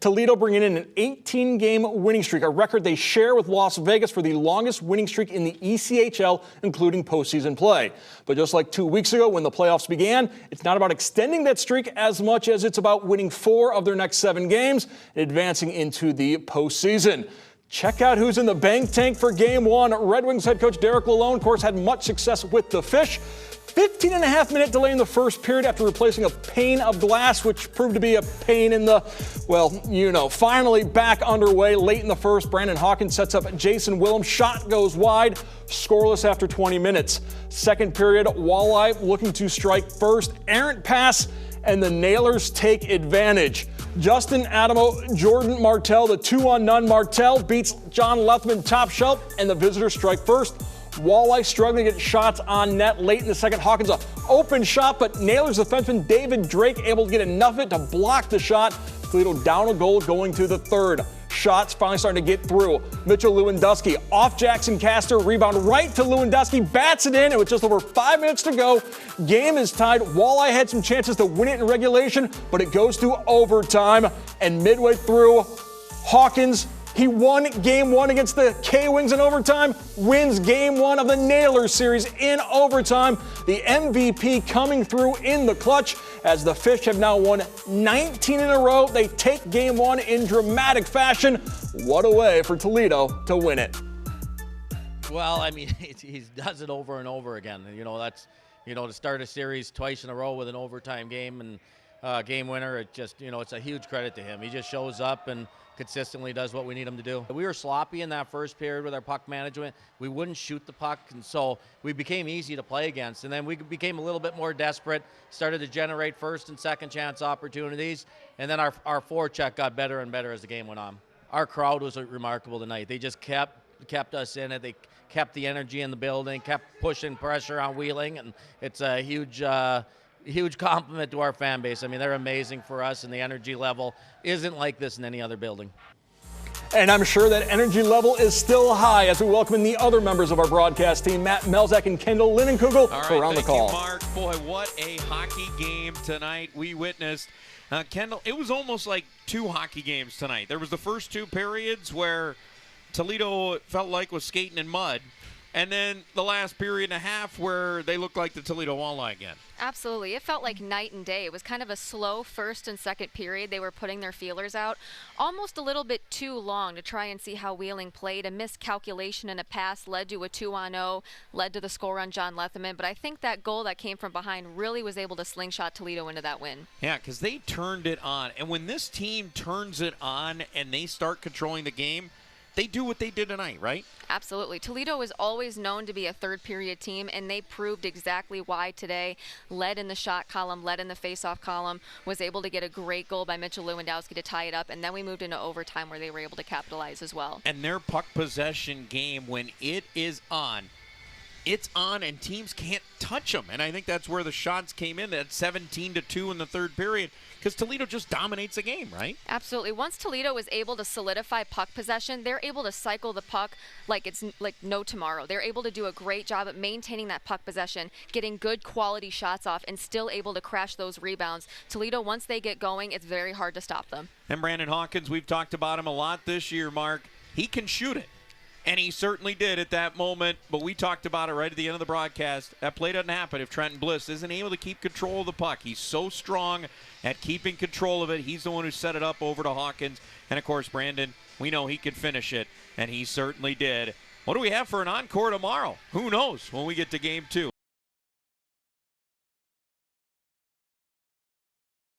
Toledo bringing in an 18-game winning streak, a record they share with Las Vegas for the longest winning streak in the ECHL, including postseason play. But just like 2 weeks ago when the playoffs began, it's not about extending that streak as much as it's about winning 4 of their next 7 games and advancing into the postseason. Check out who's in the bank tank for Game 1. Red Wings head coach Derek Lalonde, of course, had much success with the Fish. 15.5-minute delay in the first period after replacing a pane of glass, which proved to be a pain in the, well, you know. Finally back underway late in the first. Brandon Hawkins sets up Jason Willem. Shot goes wide. Scoreless after 20 minutes. Second period, Walleye looking to strike first. Errant pass, and the Nailers take advantage. Justin Adamo, Jordan Martell, the 2-on-none. Martell beats John Lethman top shelf, and the visitors strike first. Walleye struggling to get shots on net late in the second. Hawkins a open shot, but Nailers defenseman David Drake able to get enough of it to block the shot. Toledo down a goal going to the third. Shots finally starting to get through. Mitchell Lewandowski off Jackson Castor, rebound right to Lewandowski, bats it in, and with just over 5 minutes to go, game is tied. Walleye had some chances to win it in regulation, but it goes to overtime, and midway through, Hawkins, he won Game 1 against the K-Wings in overtime, wins Game 1 of the Nailers series in overtime. The MVP coming through in the clutch as the Fish have now won 19 in a row. They take Game 1 in dramatic fashion. What a way for Toledo to win it. Well, I mean, he does it over and over again. You know, that's, you know, to start a series twice in a row with an overtime game and game winner, it just, you know, it's a huge credit to him. He just shows up and consistently does what we need him to do. We were sloppy in that first period with our puck management. We wouldn't shoot the puck, and so we became easy to play against. And then we became a little bit more desperate, started to generate first and second chance opportunities, and then our forecheck got better and better as the game went on. Our crowd was remarkable tonight. They just kept us in it. They kept the energy in the building, kept pushing pressure on Wheeling, and it's a huge compliment to our fan base. I mean, they're amazing for us, and the energy level isn't like this in any other building. And I'm sure that energy level is still high as we welcome in the other members of our broadcast team, Matt Melzak and Kendall Linnenkugel, for Around the Call. Thank you, Mark. Boy, what a hockey game tonight we witnessed. Kendall, it was almost like 2 hockey games tonight. There was the first 2 periods where Toledo felt like was skating in mud, and then the last period and a half where they looked like the Toledo Walleye again. Absolutely. It felt like night and day. It was kind of a slow first and second period. They were putting their feelers out almost a little bit too long to try and see how Wheeling played. A miscalculation in a pass led to a 2-on-0, led to the score on John Lethman. But I think that goal that came from behind really was able to slingshot Toledo into that win. Yeah, because they turned it on. And when this team turns it on and they start controlling the game, they do what they did tonight, right? Absolutely. Toledo is always known to be a third-period team, and they proved exactly why today. Led in the shot column, led in the face-off column, was able to get a great goal by Mitchell Lewandowski to tie it up, and then we moved into overtime where they were able to capitalize as well. And their puck possession game, when it is on, it's on and teams can't touch them. And I think that's where the shots came in at 17-2 in the third period, because Toledo just dominates the game, right? Absolutely. Once Toledo is able to solidify puck possession, they're able to cycle the puck like it's like no tomorrow. They're able to do a great job at maintaining that puck possession, getting good quality shots off, and still able to crash those rebounds. Toledo, once they get going, it's very hard to stop them. And Brandon Hawkins, we've talked about him a lot this year, Mark. He can shoot it. And he certainly did at that moment, but we talked about it right at the end of the broadcast. That play doesn't happen if Trenton Bliss isn't able to keep control of the puck. He's so strong at keeping control of it. He's the one who set it up over to Hawkins. And, of course, Brandon, we know he can finish it, and he certainly did. What do we have for an encore tomorrow? Who knows when we get to Game 2?